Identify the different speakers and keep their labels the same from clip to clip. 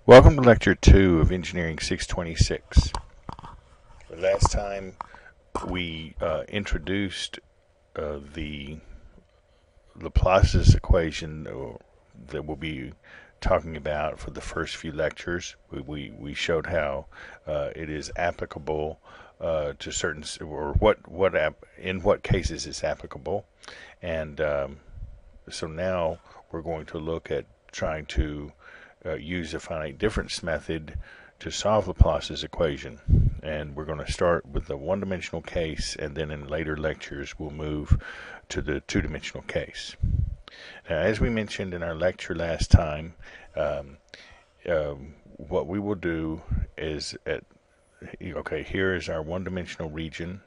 Speaker 1: Welcome to Lecture 2 of Engineering 626. Last time we introduced the Laplace's equation that we'll be talking about for the first few lectures. We showed how it is applicable to certain, or in what cases it's applicable. And so now we're going to look at trying to use a finite difference method to solve Laplace's equation. And we're going to start with the one-dimensional case, and then in later lectures we'll move to the two-dimensional case. Now, as we mentioned in our lecture last time, what we will do is, here is our one-dimensional region,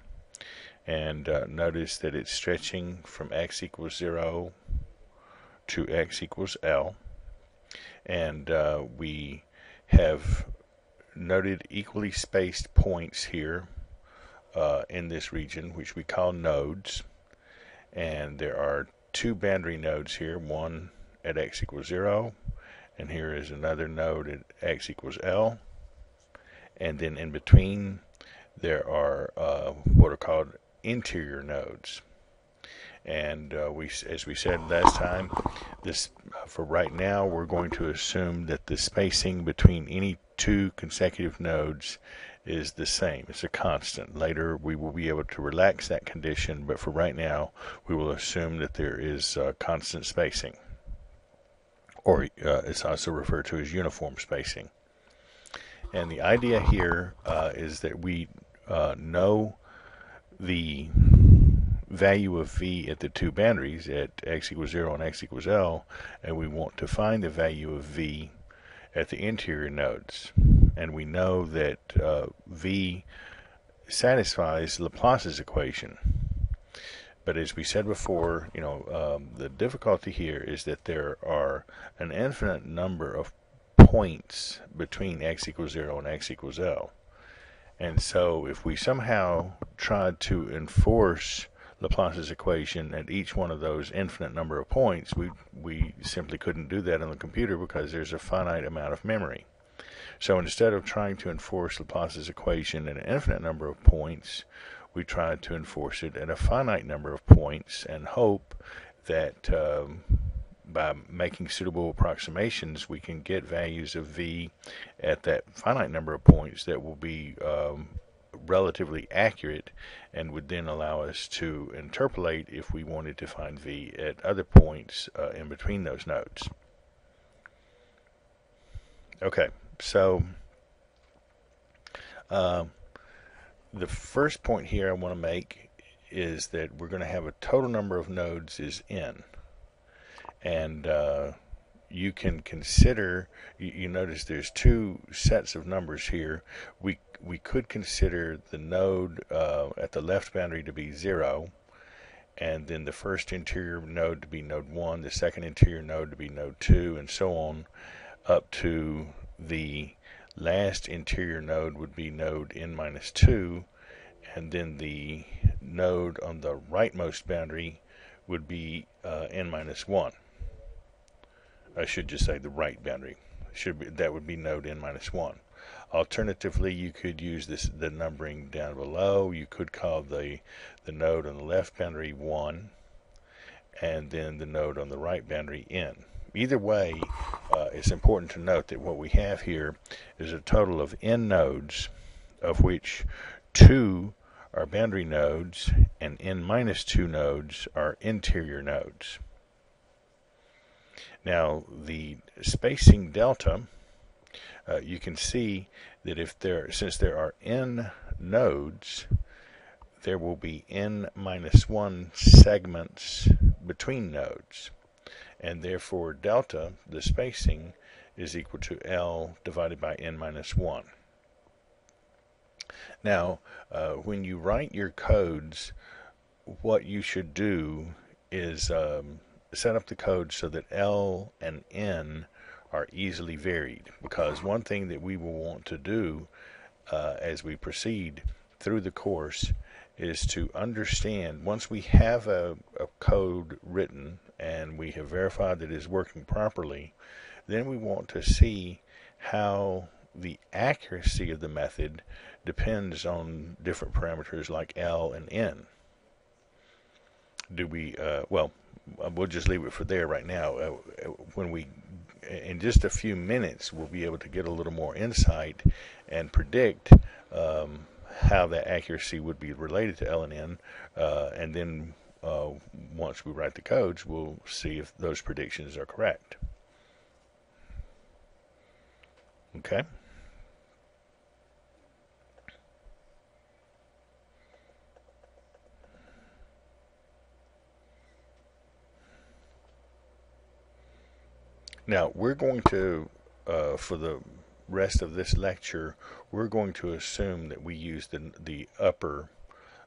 Speaker 1: and notice that it's stretching from x equals 0 to x equals L. And we have noted equally spaced points here in this region, which we call nodes. And there are two boundary nodes here, one at x equals 0, and here is another node at x equals L. And then in between there are what are called interior nodes. And as we said last time, for right now, we're going to assume that the spacing between any two consecutive nodes is the same. It's a constant. Later, we will be able to relax that condition, but for right now, we will assume that there is constant spacing, or it's also referred to as uniform spacing. And the idea here is that we know the value of v at the two boundaries at x equals 0 and x equals L, and we want to find the value of v at the interior nodes. And we know that v satisfies Laplace's equation. But as we said before, the difficulty here is that there are an infinite number of points between x equals 0 and x equals L. And so if we somehow tried to enforce Laplace's equation at each one of those infinite number of points, we simply couldn't do that on the computer because there's a finite amount of memory. So instead of trying to enforce Laplace's equation at an infinite number of points, we tried to enforce it at a finite number of points and hope that by making suitable approximations we can get values of v at that finite number of points that will be relatively accurate and would then allow us to interpolate if we wanted to find v at other points in between those nodes. Okay, so the first point here I want to make is that we're going to have a total number of nodes is n. And you can consider, you notice there's two sets of numbers here. We could consider the node at the left boundary to be 0, and then the first interior node to be node 1, the second interior node to be node 2, and so on, up to the last interior node would be node n minus 2, and then the node on the rightmost boundary would be n minus 1. I should just say the right boundary. That would be node n minus 1. Alternatively, you could use the numbering down below. You could call the node on the left boundary 1, and then the node on the right boundary n. Either way, it's important to note that what we have here is a total of n nodes, of which 2 are boundary nodes and n minus 2 nodes are interior nodes. Now, the spacing delta, you can see that since there are n nodes, there will be n minus 1 segments between nodes. And therefore, delta, the spacing, is equal to L divided by n minus 1. Now, when you write your codes, what you should do is set up the code so that L and N are easily varied, because one thing that we will want to do as we proceed through the course is to understand, once we have a code written and we have verified that it is working properly, then we want to see how the accuracy of the method depends on different parameters like L and N. Do we, well, we'll just leave it for there right now. When we, in just a few minutes, we'll be able to get a little more insight and predict how that accuracy would be related to L and N, and then once we write the codes, we'll see if those predictions are correct. Okay. Now, we're going to, for the rest of this lecture, we're going to assume that we use the upper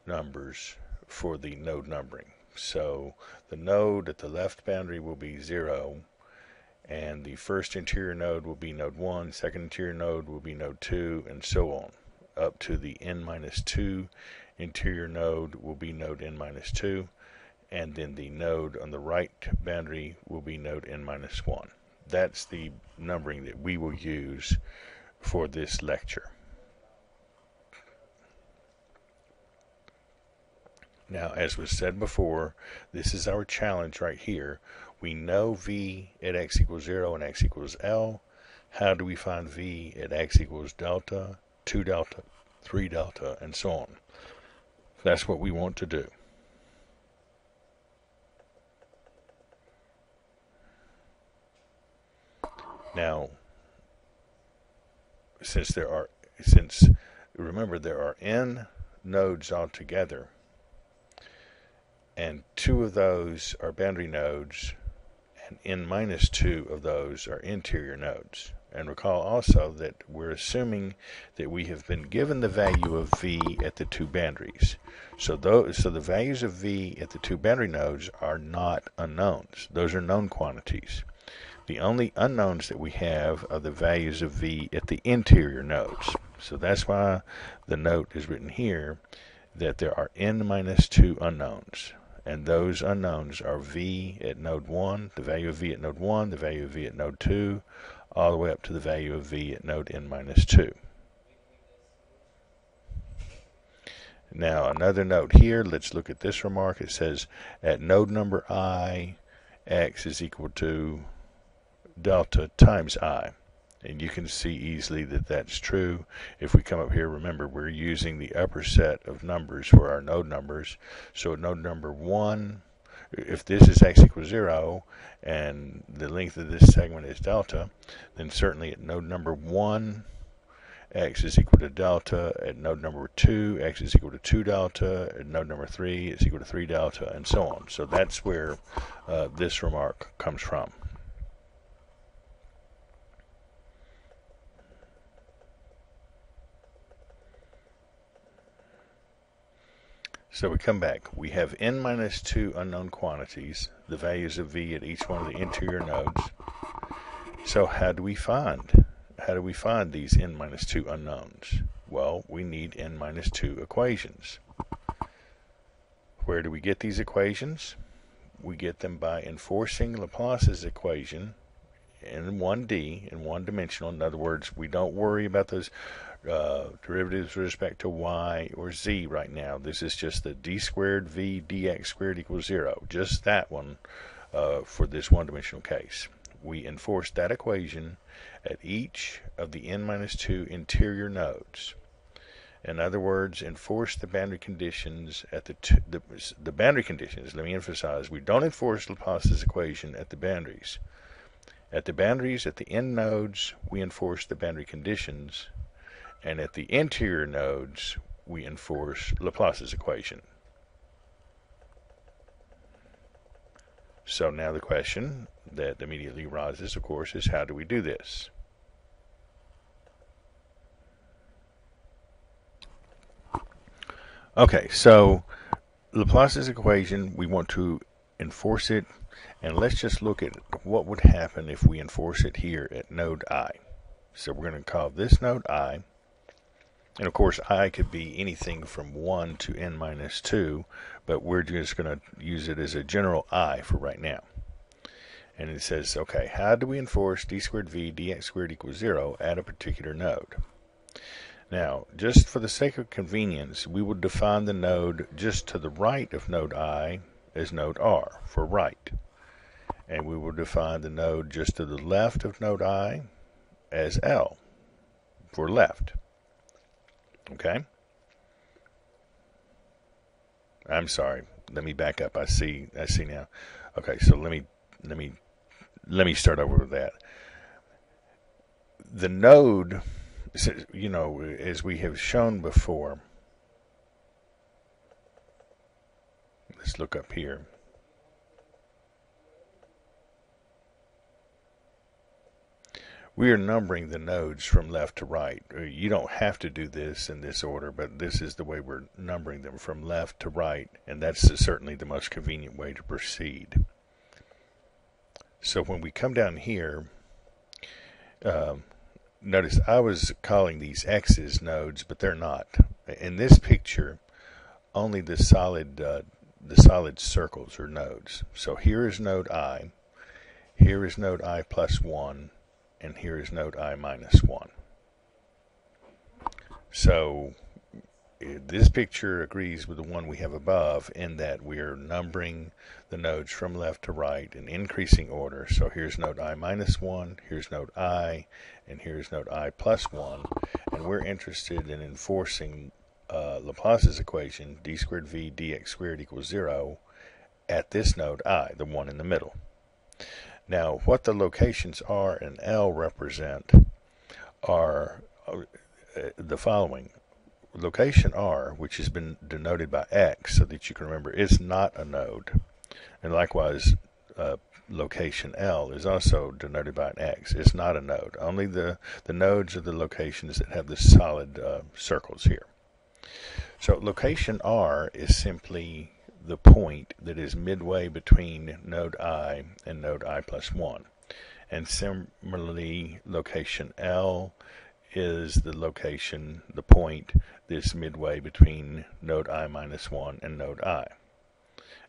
Speaker 1: numbers for the node numbering. So the node at the left boundary will be 0, and the first interior node will be node 1, second interior node will be node 2, and so on, up to the n-2 interior node will be node n-2, and then the node on the right boundary will be node n-1. That's the numbering that we will use for this lecture. Now, as was said before, this is our challenge right here. We know V at x equals 0 and x equals L. How do we find V at x equals delta, 2 delta, 3 delta, and so on? That's what we want to do. Now, remember there are n nodes altogether, and 2 of those are boundary nodes, and n-2 of those are interior nodes. And recall also that we're assuming that we have been given the value of V at the 2 boundaries. So the values of V at the 2 boundary nodes are not unknowns. Those are known quantities. The only unknowns that we have are the values of V at the interior nodes. So that's why the note is written here that there are n-2 unknowns. And those unknowns are V at node 1, the value of V at node 1, the value of V at node 2, all the way up to the value of V at node n-2. Now another note here, let's look at this remark. It says at node number I, x is equal to delta times I. And you can see easily that that's true. If we come up here, remember we're using the upper set of numbers for our node numbers. So at node number 1, if this is x equals 0 and the length of this segment is delta, then certainly at node number 1 x is equal to delta, at node number 2 x is equal to 2 delta, at node number 3 it's equal to 3 delta, and so on. So that's where this remark comes from. So we come back. We have n-2 unknown quantities, the values of V at each one of the interior nodes. So how do we find these n-2 unknowns? Well, we need n-2 equations. Where do we get these equations? We get them by enforcing Laplace's equation in 1D, in one-dimensional. In other words, we don't worry about those derivatives with respect to y or z right now. This is just the d squared v dx squared equals 0. Just that one for this one-dimensional case. We enforce that equation at each of the n-2 interior nodes. In other words, enforce the boundary conditions at the boundary conditions. Let me emphasize, we don't enforce Laplace's equation at the boundaries. At the boundaries, at the end nodes, we enforce the boundary conditions, and at the interior nodes, we enforce Laplace's equation. So now the question that immediately arises, of course, is how do we do this? Okay, so Laplace's equation, we want to enforce it, and let's just look at what would happen if we enforce it here at node I. So we're going to call this node I, and of course I could be anything from 1 to n-2, but we're just going to use it as a general I for right now. And it says, okay, how do we enforce d squared v dx squared equals 0 at a particular node? Now, just for the sake of convenience, we will define the node just to the right of node I as node R for right. And we will define the node just to the left of node I as L for left. Okay? I'm sorry. Let me back up. I see now. Okay, so let me start over with that. The node, you know, as we have shown before, let's look up here. We are numbering the nodes from left to right. You don't have to do this in this order, but this is the way we're numbering them from left to right, and that's certainly the most convenient way to proceed. So when we come down here, notice I was calling these x's nodes, but they're not. In this picture, only the solid circles are nodes. So here is node I, here is node I plus 1, and here is node I minus 1. So this picture agrees with the one we have above in that we are numbering the nodes from left to right in increasing order. So here's node I minus 1, here's node I, and here's node I plus 1. And we're interested in enforcing Laplace's equation, d squared v dx squared equals 0, at this node I, the one in the middle. Now, what the locations R and L represent are the following. Location R, which has been denoted by X so that you can remember it's not a node. And likewise, location L is also denoted by an X. It's not a node. Only the nodes are the locations that have the solid circles here. So location R is simply the point that is midway between node I and node I plus 1. And similarly, location L is the location, the point that's midway between node I minus 1 and node I.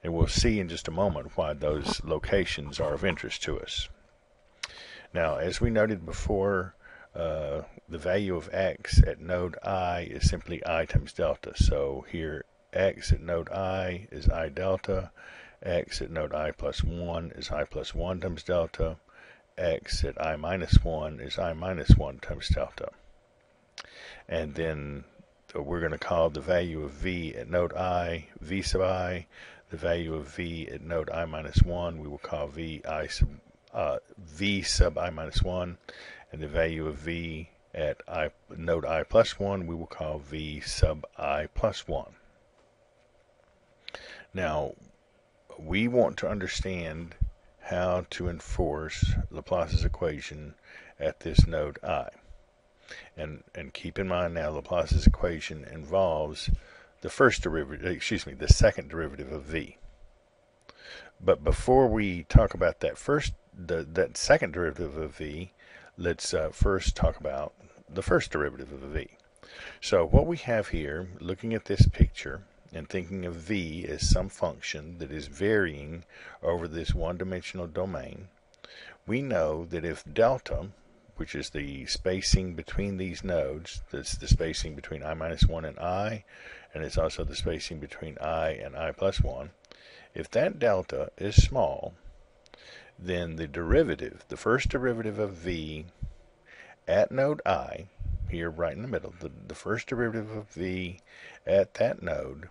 Speaker 1: And we'll see in just a moment why those locations are of interest to us. Now, as we noted before, the value of x at node I is simply I times delta. So here x at node I is I delta, x at node I plus 1 is I plus 1 times delta, x at I minus 1 is I minus 1 times delta. And then we're going to call the value of v at node I v sub I. The value of v at node I minus 1 we will call v sub I minus 1. And the value of v at node I plus 1 we will call v sub I plus 1. Now, we want to understand how to enforce Laplace's equation at this node I. And keep in mind now, Laplace's equation involves the second derivative of v. But before we talk about that second derivative of v, let's first talk about the first derivative of v. So what we have here, looking at this picture, and thinking of v as some function that is varying over this one-dimensional domain, we know that if delta, which is the spacing between these nodes, that's the spacing between I minus 1 and I, and it's also the spacing between I and I plus 1, if that delta is small, then the derivative, the first derivative of v at node I, here right in the middle, the first derivative of v at that node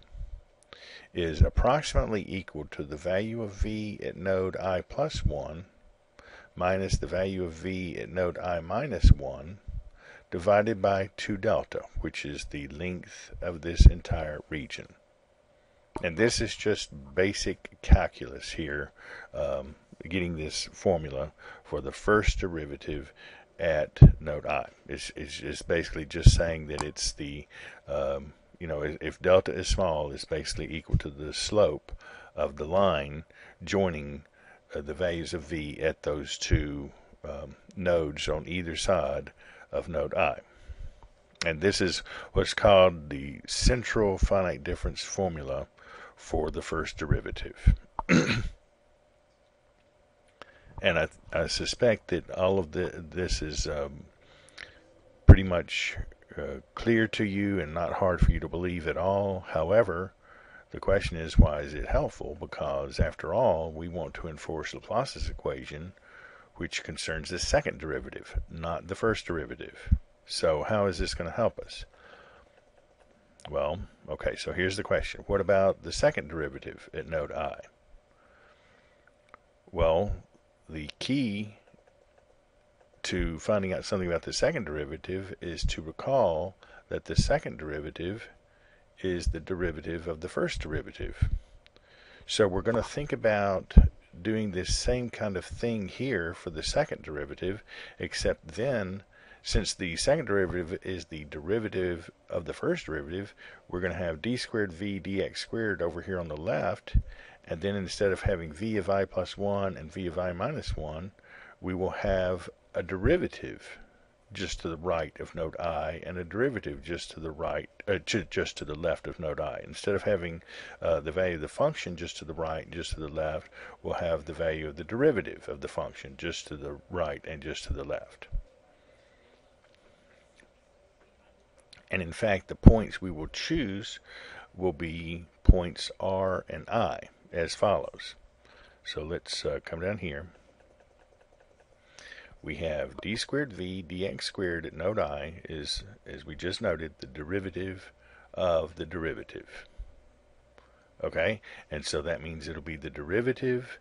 Speaker 1: is approximately equal to the value of v at node I plus 1 minus the value of v at node I minus 1 divided by 2 delta, which is the length of this entire region. And this is just basic calculus here, getting this formula for the first derivative at node I. It's basically just saying that it's the if delta is small, it's basically equal to the slope of the line joining the values of v at those two nodes on either side of node I. And this is what's called the central finite difference formula for the first derivative. And I suspect that all of this is pretty much clear to you and not hard for you to believe at all. However, the question is, why is it helpful? Because after all, we want to enforce Laplace's equation, which concerns the second derivative, not the first derivative. So how is this going to help us? Well, okay, so here's the question. What about the second derivative at node I? Well, the key to finding out something about the second derivative is to recall that the second derivative is the derivative of the first derivative. So we're going to think about doing this same kind of thing here for the second derivative, except then, since the second derivative is the derivative of the first derivative, we're going to have d squared v dx squared over here on the left, and then instead of having v of I plus 1 and v of I minus 1, we will have a derivative just to the right of node I and a derivative just to the right, just to the left of node I. Instead of having the value of the function just to the right and just to the left, we'll have the value of the derivative of the function just to the right and just to the left. And in fact, the points we will choose will be points R and I as follows. So let's come down here. We have d squared v dx squared at node I is, as we just noted, the derivative of the derivative. Okay, and so that means it'll be the derivative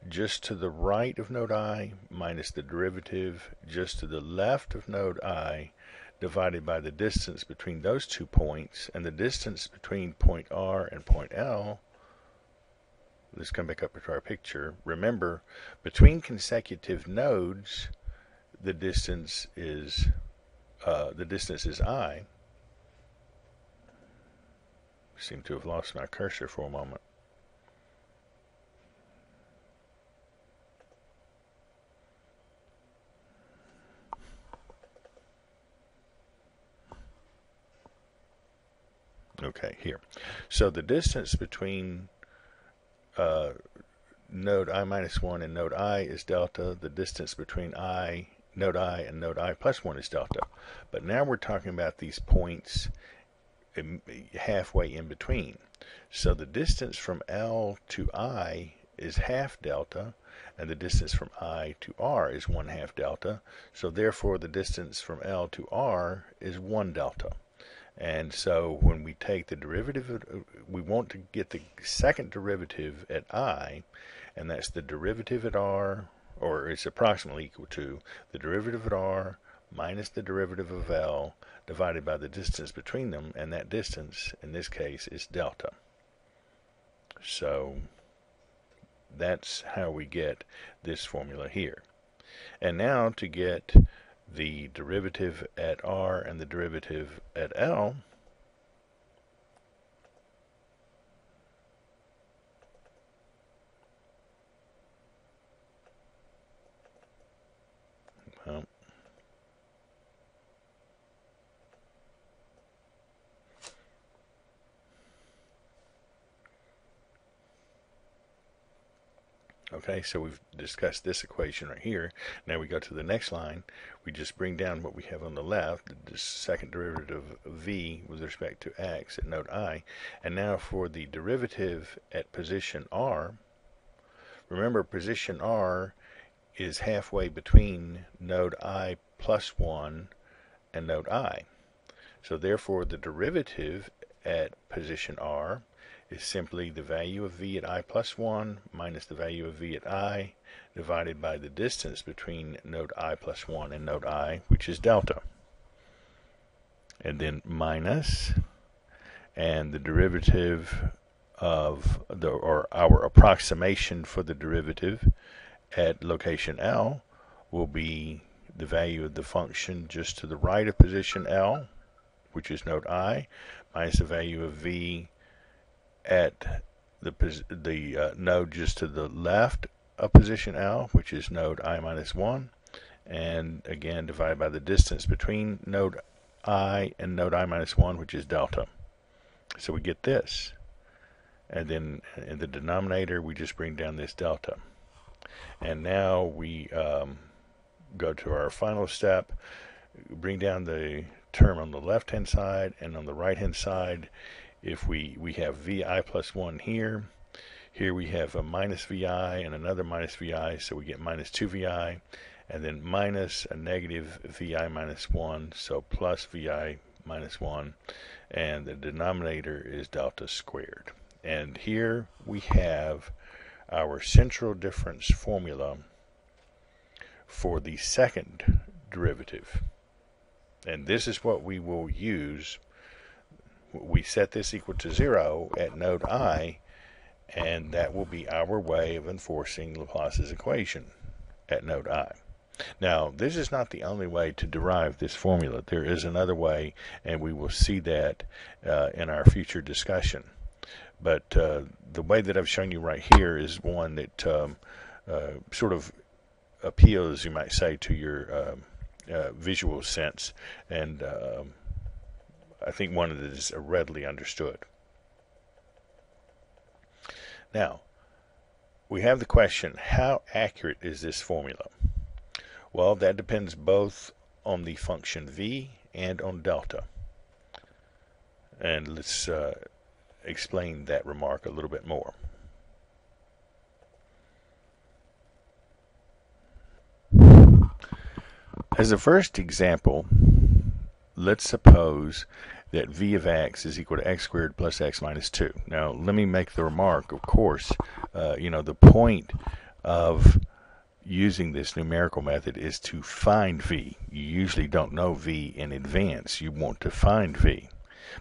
Speaker 1: just to the right of node I minus the derivative just to the left of node I divided by the distance between those 2 points, and the distance between point R and point L. Let's come back up to our picture. Remember, between consecutive nodes, the distance is I. Seem to have lost my cursor for a moment. Okay, here. So the distance between node I minus 1 and node I is delta. The distance between node I and node I plus 1 is delta. But now we're talking about these points halfway in between. So the distance from L to I is half delta, and the distance from I to R is 1/2 delta. So therefore the distance from L to R is 1 delta. And so when we take the derivative, we want to get the second derivative at I, and that's the derivative at R, or it's approximately equal to the derivative at R minus the derivative of L divided by the distance between them, and that distance in this case is delta. So that's how we get this formula here. And now to get the derivative at R and the derivative at L, well, okay, so we've discussed this equation right here. Now we go to the next line. We just bring down what we have on the left, the second derivative of v with respect to x at node I. And now for the derivative at position R, remember position R is halfway between node I plus 1 and node I. So therefore the derivative at position R is simply the value of v at I plus 1 minus the value of v at I divided by the distance between node I plus 1 and node I, which is delta. And then minus, and the derivative of or our approximation for the derivative at location L will be the value of the function just to the right of position L, which is node I, minus the value of v at the node just to the left of position L, which is node I minus 1, and again divided by the distance between node I and node I minus 1, which is delta. So we get this. And then in the denominator, we just bring down this delta. And now we go to our final step, bring down the term on the left hand side, and on the right hand side, if we have vi plus 1 here, here we have a minus vi and another minus vi, so we get minus 2vi, and then minus a negative vi minus 1, so plus vi minus 1, and the denominator is delta squared. And here we have our central difference formula for the second derivative. And this is what we will use. We set this equal to 0 at node I, and that will be our way of enforcing Laplace's equation at node I. Now, this is not the only way to derive this formula. There is another way, and we will see that in our future discussion. But the way that I've shown you right here is one that sort of appeals, you might say, to your visual sense, and I think one that is readily understood. Now, we have the question, how accurate is this formula? Well, that depends both on the function v and on delta. And let's explain that remark a little bit more. As a first example, let's suppose that v of x is equal to x squared plus x minus 2. Now, let me make the remark, of course, the point of using this numerical method is to find v. You usually don't know v in advance. You want to find v.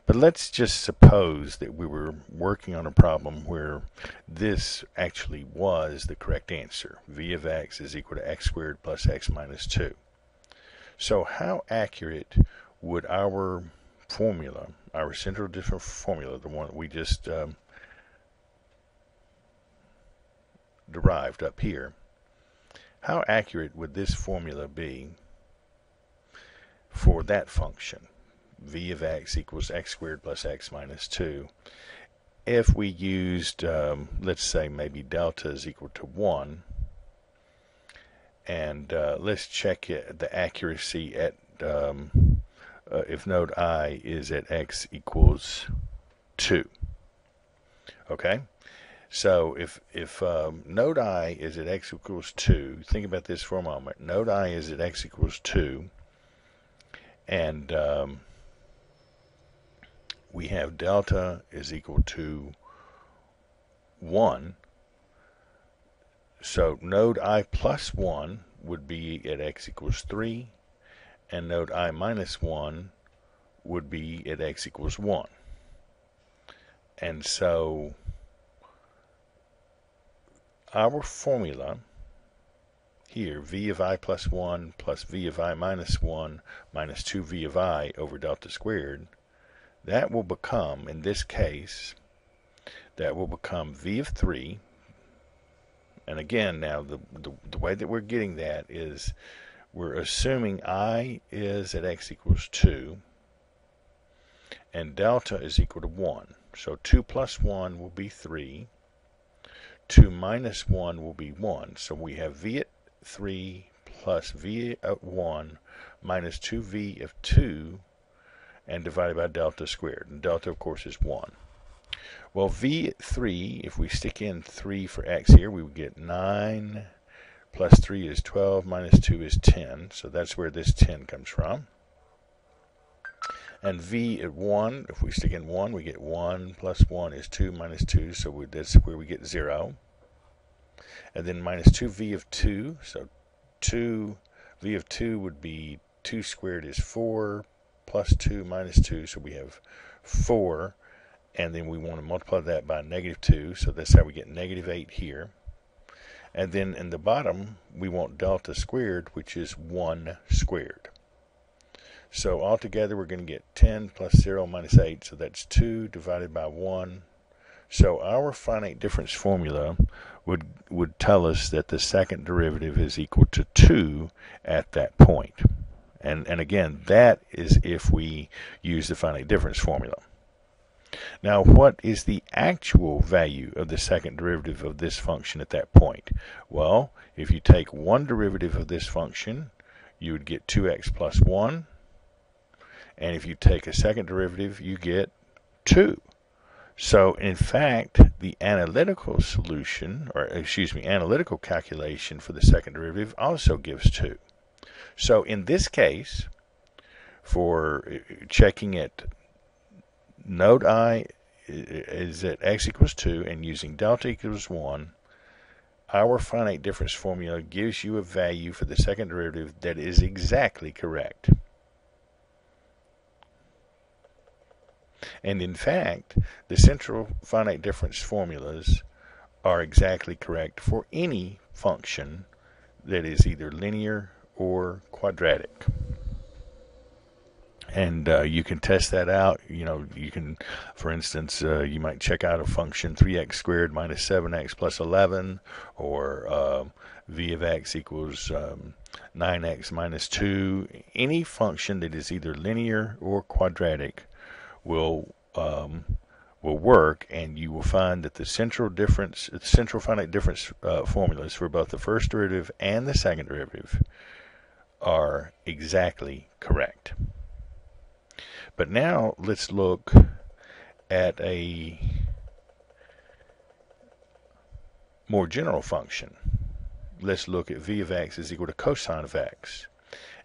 Speaker 1: But let's just suppose that we were working on a problem where this actually was the correct answer. V of x is equal to x squared plus x minus 2. So how accurate would our formula, our central difference formula, the one that we just derived up here, how accurate would this formula be for that function, v of x equals x squared plus x minus 2, if we used, let's say, maybe delta is equal to 1, and let's check the accuracy at if node I is at x equals 2. Okay? So if node I is at x equals 2, think about this for a moment. Node I is at x equals 2, and we have delta is equal to 1. So node I plus 1 would be at x equals 3, and node I minus 1 would be at x equals 1. And so our formula here, v of I plus 1 plus v of I minus 1 minus 2v of I over delta squared, that will become, in this case, that will become v of 3. And again, now the way that we're getting that is we're assuming I is at x equals 2 and delta is equal to 1. So 2 plus 1 will be 3. 2 minus 1 will be 1. So we have v at 3 plus v at 1 minus 2v of 2 and divided by delta squared. And delta, of course, is 1. Well, v at 3, if we stick in 3 for x here, we would get 9 plus 3 is 12 minus 2 is 10. So that's where this 10 comes from. And v at 1, if we stick in 1, we get 1 plus 1 is 2 minus 2. So that's where we get 0. And then minus 2v of 2. So 2v of 2 would be 2 squared is 4 plus 2 minus 2. So we have 4. And then we want to multiply that by negative 2, so that's how we get negative 8 here. And then in the bottom, we want delta squared, which is 1 squared. So altogether, we're going to get 10 plus 0 minus 8, so that's 2 divided by 1. So our finite difference formula would tell us that the second derivative is equal to 2 at that point. And again, that is if we use the finite difference formula. Now, what is the actual value of the second derivative of this function at that point? Well, if you take one derivative of this function, you would get 2x plus 1. And if you take a second derivative, you get 2. So, in fact, the analytical solution, or excuse me, analytical calculation for the second derivative also gives 2. So, in this case, for checking it, node I is at x equals 2 and using delta equals 1, our finite difference formula gives you a value for the second derivative that is exactly correct. And in fact, the central finite difference formulas are exactly correct for any function that is either linear or quadratic. And you can test that out. You can, for instance, you might check out a function 3x squared minus 7x plus 11, or v of x equals 9x minus 2. Any function that is either linear or quadratic will work, and you will find that the central finite difference formulas for both the first derivative and the second derivative are exactly correct. But now let's look at a more general function. Let's look at v of x is equal to cosine of x.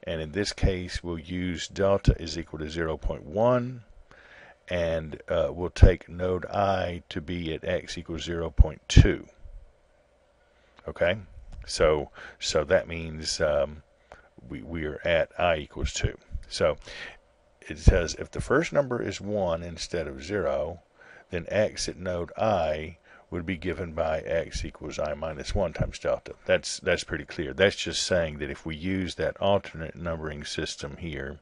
Speaker 1: And in this case, we'll use delta is equal to 0.1, and we'll take node I to be at x equals 0.2. Okay? So that means we are at I equals 2. So it says if the first number is 1 instead of 0, then x at node I would be given by x equals I minus 1 times delta. That's pretty clear. That's just saying that if we use that alternate numbering system here,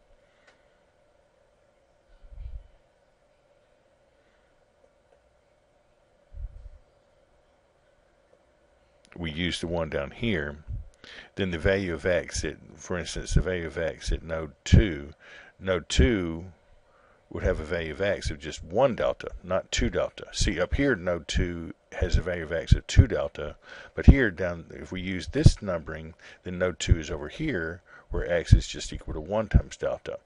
Speaker 1: we use the one down here, then the value of x at, for instance, the value of x at node 2 would have a value of x of just 1 delta, not 2 delta. See, up here, node 2 has a value of x of 2 delta, but here down, if we use this numbering, then node 2 is over here, where x is just equal to 1 times delta.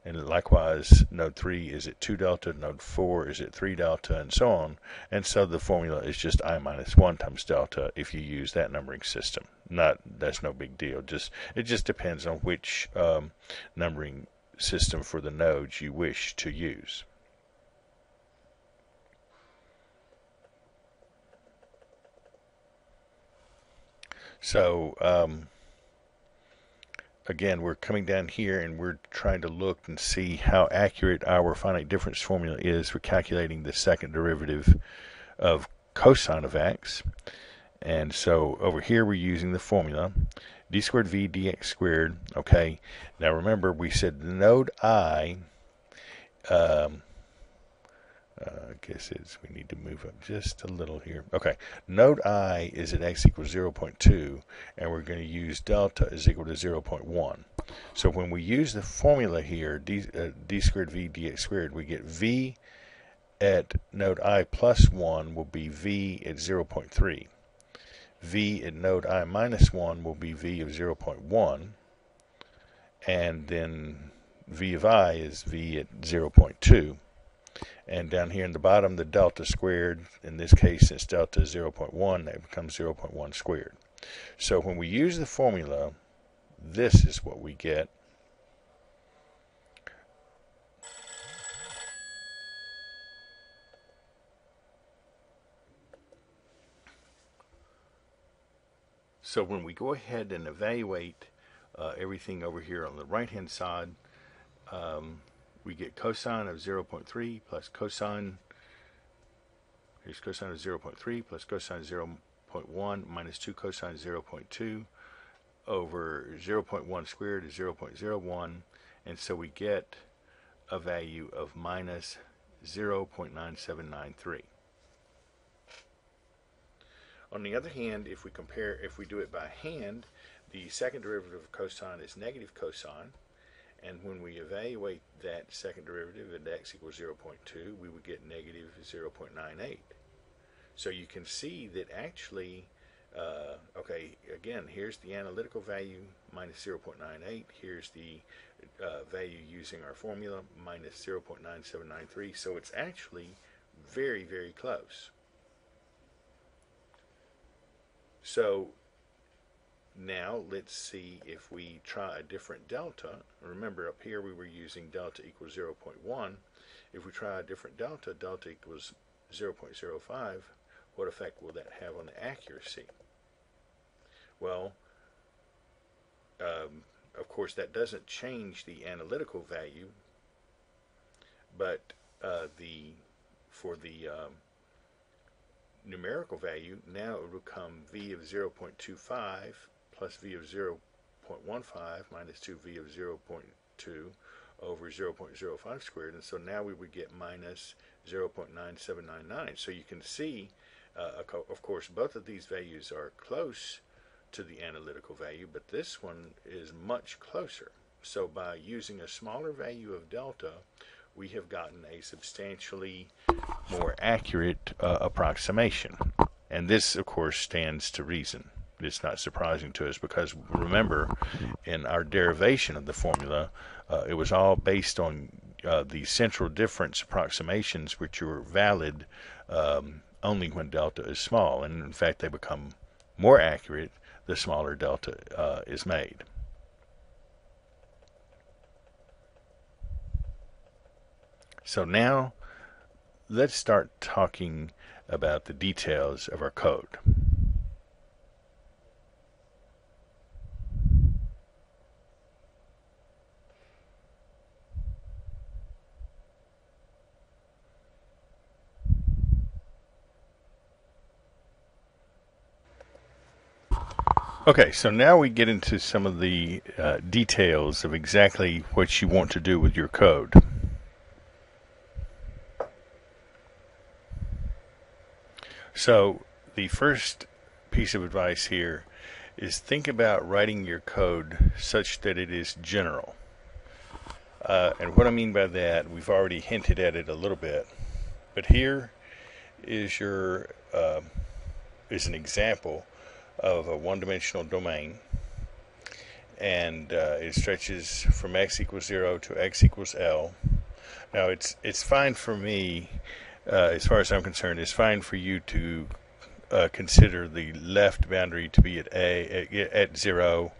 Speaker 1: And likewise, node 3 is at 2 delta, node 4 is at 3 delta, and so on. And so the formula is just I minus 1 times delta if you use that numbering system. That's no big deal. It just depends on which numbering system for the nodes you wish to use. So again, we're coming down here and we're trying to look and see how accurate our finite difference formula is for calculating the second derivative of cosine of x. And so over here we're using the formula d squared v dx squared. Okay, now remember we said the node I, I guess we need to move up just a little here. Okay, node I is at x equals 0.2, and we're going to use delta is equal to 0.1. So when we use the formula here, d squared v dx squared, we get v at node I plus 1 will be v at 0.3. V at node I minus 1 will be v of 0.1. And then v of I is v at 0.2. And down here in the bottom, the delta squared, in this case, since delta is 0.1, that becomes 0.1 squared. So when we use the formula, this is what we get. So when we go ahead and evaluate everything over here on the right-hand side, we get cosine of 0.3 plus cosine, here's cosine of 0.3 plus cosine of 0.1 minus 2 cosine 0.2 over 0.1 squared is 0.01, and so we get a value of minus 0.9793. On the other hand, if we do it by hand, the second derivative of cosine is negative cosine, And when we evaluate that second derivative at x equals 0.2, we would get negative 0.98. So you can see that actually, okay, again, here's the analytical value, minus 0.98. Here's the value using our formula, minus 0.9793. So it's actually very, very close. So now let's see if we try a different delta. Remember, up here we were using delta equals 0.1. If we try a different delta, delta equals 0.05, what effect will that have on the accuracy? Well, of course, that doesn't change the analytical value, but for the numerical value, now it will become v of 0.25 plus v of 0.15 minus 2v of 0.2 over 0.05 squared, and so now we would get minus 0.9799. So you can see, of course, both of these values are close to the analytical value, but this one is much closer. So by using a smaller value of delta, we have gotten a substantially more accurate approximation. And this, of course, stands to reason. It's not surprising to us because, remember, in our derivation of the formula, it was all based on the central difference approximations, which are valid only when delta is small. And, in fact, they become more accurate the smaller delta is made. So now, let's start talking about the details of our code. Okay, so now we get into some of the details of exactly what you want to do with your code. So the first piece of advice here is think about writing your code such that it is general. And what I mean by that, we've already hinted at it a little bit, but here is your is an example of a one-dimensional domain, and it stretches from x equals 0 to x equals L. Now it's fine for me, as far as I'm concerned, it's fine for you to consider the left boundary to be at 0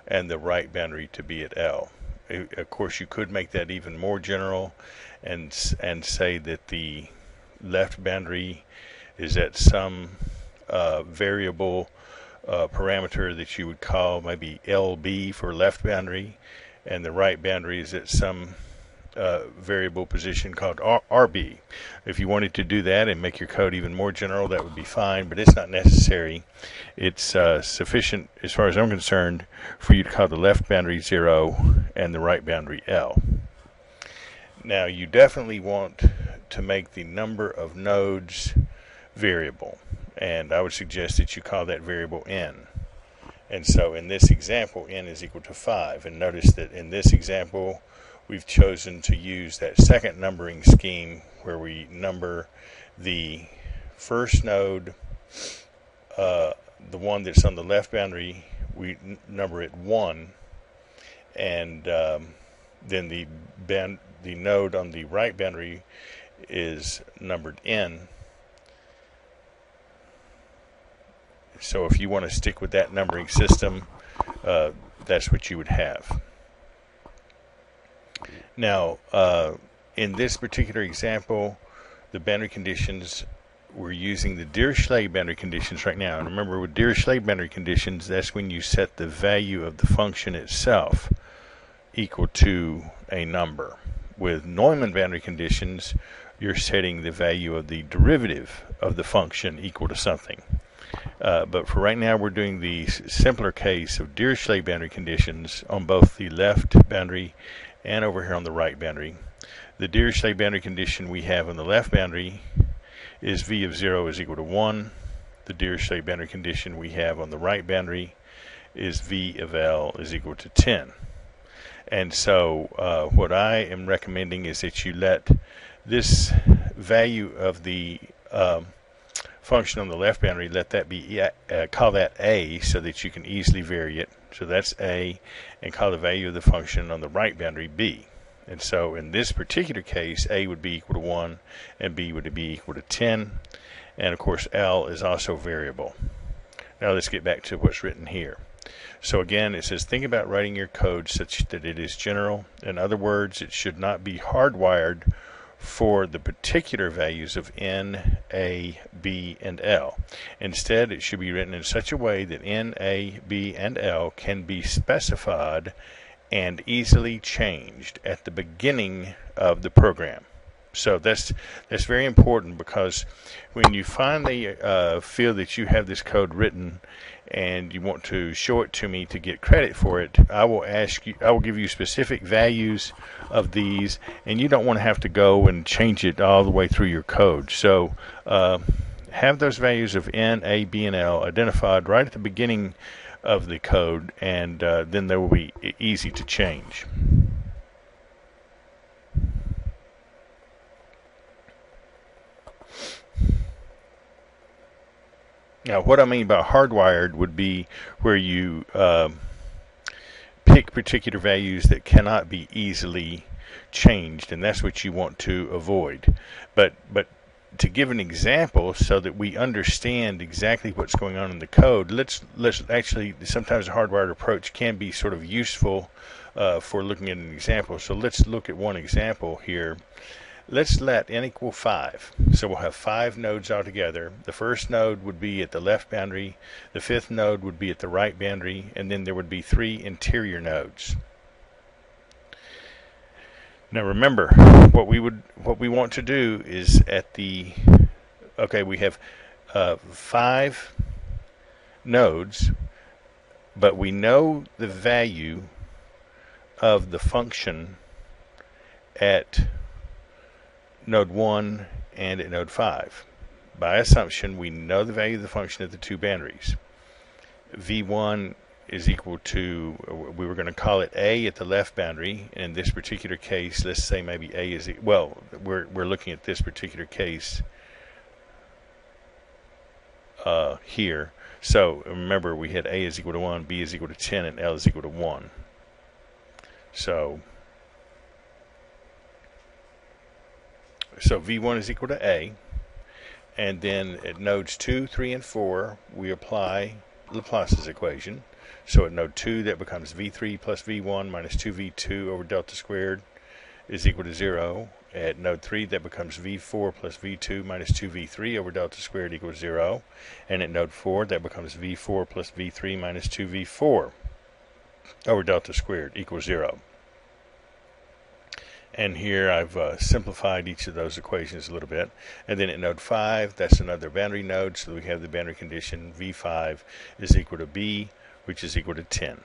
Speaker 1: and the right boundary to be at L. Of course, you could make that even more general and say that the left boundary is at some variable parameter that you would call maybe LB for left boundary, and the right boundary is at some variable position called RB. If you wanted to do that and make your code even more general, that would be fine, but it's not necessary. It's sufficient, as far as I'm concerned, for you to call the left boundary 0 and the right boundary L. Now, you definitely want to make the number of nodes variable, and I would suggest that you call that variable n. And so in this example, n is equal to 5, and notice that in this example we've chosen to use that second numbering scheme where we number the first node, the one that's on the left boundary, we number it 1, and then the node on the right boundary is numbered n. So if you want to stick with that numbering system, that's what you would have. Now, in this particular example, the boundary conditions, we're using the Dirichlet boundary conditions right now. And remember, with Dirichlet boundary conditions, that's when you set the value of the function itself equal to a number. With Neumann boundary conditions, you're setting the value of the derivative of the function equal to something. But for right now, we're doing the simpler case of Dirichlet boundary conditions on both the left boundary and over here on the right boundary. The Dirichlet boundary condition we have on the left boundary is v of 0 is equal to 1. The Dirichlet boundary condition we have on the right boundary is v of L is equal to 10. And so what I am recommending is that you let this value of the function on the left boundary, let that be, call that A so that you can easily vary it. So that's A, and call the value of the function on the right boundary B. And so in this particular case, A would be equal to 1 and B would be equal to 10. And of course L is also variable. Now let's get back to what's written here. So again, it says think about writing your code such that it is general. In other words, it should not be hardwired for the particular values of N, A, B, and L. Instead, it should be written in such a way that N, A, B, and L can be specified and easily changed at the beginning of the program. So that's very important, because when you finally feel that you have this code written and you want to show it to me to get credit for it, I will give you specific values of these, and you don't want to have to go and change it all the way through your code. So have those values of N, A, B, and L identified right at the beginning of the code, and then they will be easy to change. Now, what I mean by hardwired would be where you pick particular values that cannot be easily changed, and that's what you want to avoid. But to give an example so that we understand exactly what's going on in the code, let's actually, sometimes a hardwired approach can be sort of useful for looking at an example. So let's look at one example here. Let's let n equal 5. So we'll have 5 nodes altogether. The first node would be at the left boundary, the fifth node would be at the right boundary, and then there would be 3 interior nodes. Now remember, what we want to do is at the, we have 5 nodes, but we know the value of the function at node 1 and at node 5. By assumption, we know the value of the function at the two boundaries. V1 is equal to, we were going to call it A at the left boundary. In this particular case, let's say maybe A is, well, we're looking at this particular case here. So remember, we had A is equal to 1, B is equal to 10, and L is equal to 1. So V1 is equal to A, and then at nodes 2, 3, and 4, we apply Laplace's equation. So at node 2, that becomes V3 plus V1 minus 2V2 over delta squared is equal to 0. At node 3, that becomes V4 plus V2 minus 2V3 over delta squared equals 0. And at node 4, that becomes V4 plus V3 minus 2V4 over delta squared equals 0. And here I've simplified each of those equations a little bit. And then at node 5, that's another boundary node, so we have the boundary condition V5 is equal to B, which is equal to 10.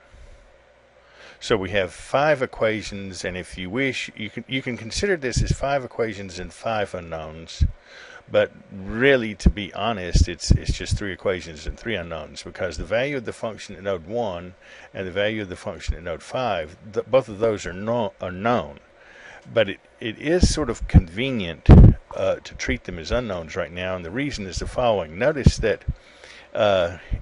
Speaker 1: So we have 5 equations, and if you wish, you can consider this as 5 equations and 5 unknowns. But really, to be honest, it's just 3 equations and 3 unknowns, because the value of the function at node 1 and the value of the function at node 5, both of those are known. But it is sort of convenient to treat them as unknowns right now, and the reason is the following. Notice that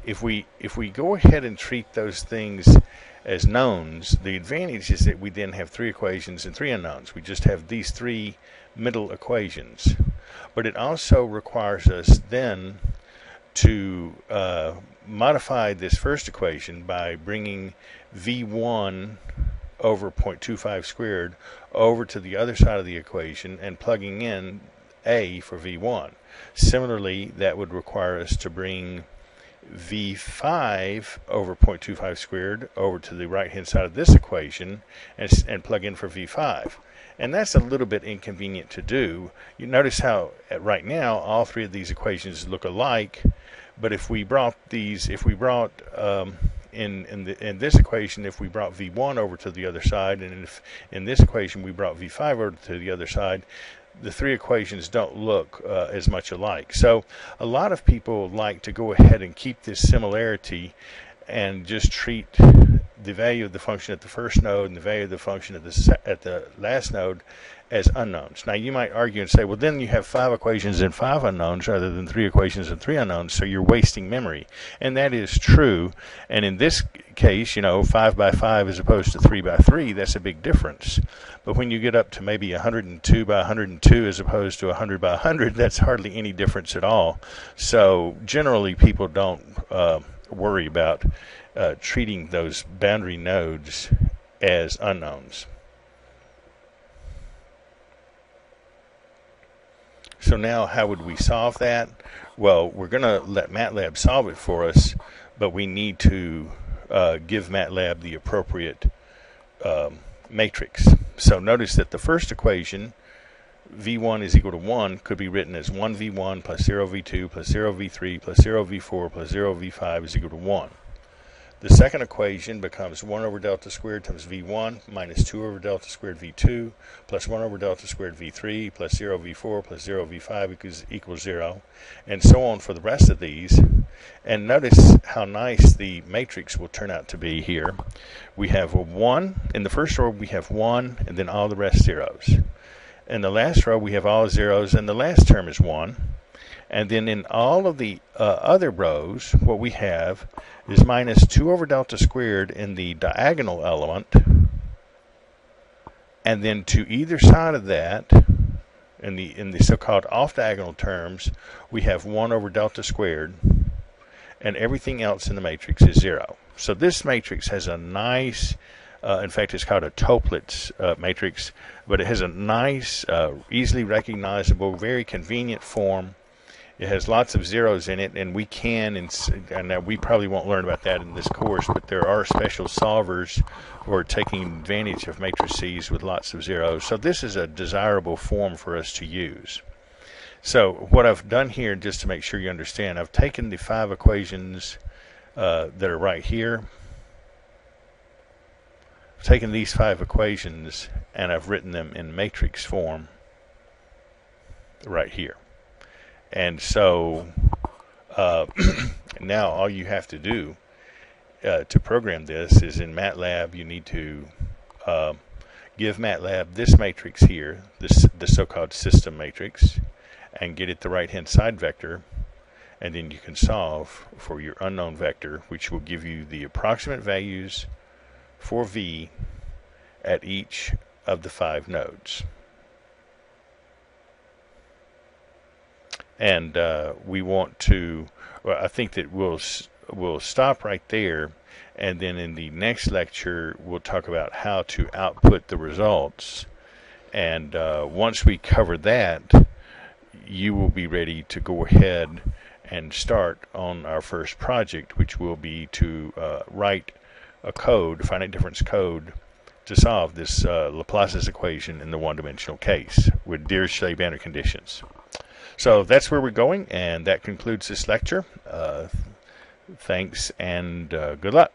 Speaker 1: if we go ahead and treat those things as knowns, the advantage is that we then have 3 equations and 3 unknowns. We just have these 3 middle equations. But it also requires us then to modify this first equation by bringing V1 over 0.25 squared over to the other side of the equation and plugging in A for V1. Similarly, that would require us to bring V5 over 0.25 squared over to the right hand side of this equation and plug in for V5. And that's a little bit inconvenient to do. You notice how right now all 3 of these equations look alike, but if we brought in this equation, if we brought V1 over to the other side, and if in this equation we brought V5 over to the other side, the 3 equations don't look as much alike. So a lot of people like to go ahead and keep this similarity and just treat the value of the function at the first node and the value of the function at the last node as unknowns. Now you might argue and say, well, then you have 5 equations and 5 unknowns rather than 3 equations and 3 unknowns, so you're wasting memory. And that is true. And in this case, 5 by 5 as opposed to 3 by 3, that's a big difference. But when you get up to maybe 102 by 102 as opposed to 100 by 100, that's hardly any difference at all. So generally people don't worry about treating those boundary nodes as unknowns. So now how would we solve that? Well, we're going to let MATLAB solve it for us, but we need to give MATLAB the appropriate matrix. So notice that the first equation, V1 is equal to 1, could be written as 1V1 plus 0V2 plus 0V3 plus 0V4 plus 0V5 is equal to 1. The second equation becomes 1 over delta squared times V1 minus 2 over delta squared V2 plus 1 over delta squared V3 plus 0V4 plus 0V5 equals 0, and so on for the rest of these. And notice how nice the matrix will turn out to be here. We have a 1. In the first row we have 1 and then all the rest zeros. In the last row we have all zeros and the last term is 1. And then in all of the other rows, what we have is minus 2 over delta squared in the diagonal element. And then to either side of that, in the so-called off-diagonal terms, we have 1 over delta squared. And everything else in the matrix is 0. So this matrix has a nice, in fact, it's called a Toeplitz matrix, but it has a nice, easily recognizable, very convenient form. It has lots of zeros in it, and we can, and we probably won't learn about that in this course, but there are special solvers for taking advantage of matrices with lots of zeros. So this is a desirable form for us to use. So what I've done here, just to make sure you understand, I've taken the 5 equations that are right here. I've taken these 5 equations, and I've written them in matrix form right here. And so now all you have to do to program this is in MATLAB you need to give MATLAB this matrix here, the so-called system matrix, and get it the right-hand side vector, and then you can solve for your unknown vector, which will give you the approximate values for V at each of the 5 nodes. And we want to, well, I think that we'll stop right there, and then in the next lecture we'll talk about how to output the results. And once we cover that, you will be ready to go ahead and start on our first project, which will be to write a code, finite difference code, to solve this Laplace's equation in the one-dimensional case with Dirichlet boundary conditions. So that's where we're going, and that concludes this lecture. Thanks and good luck.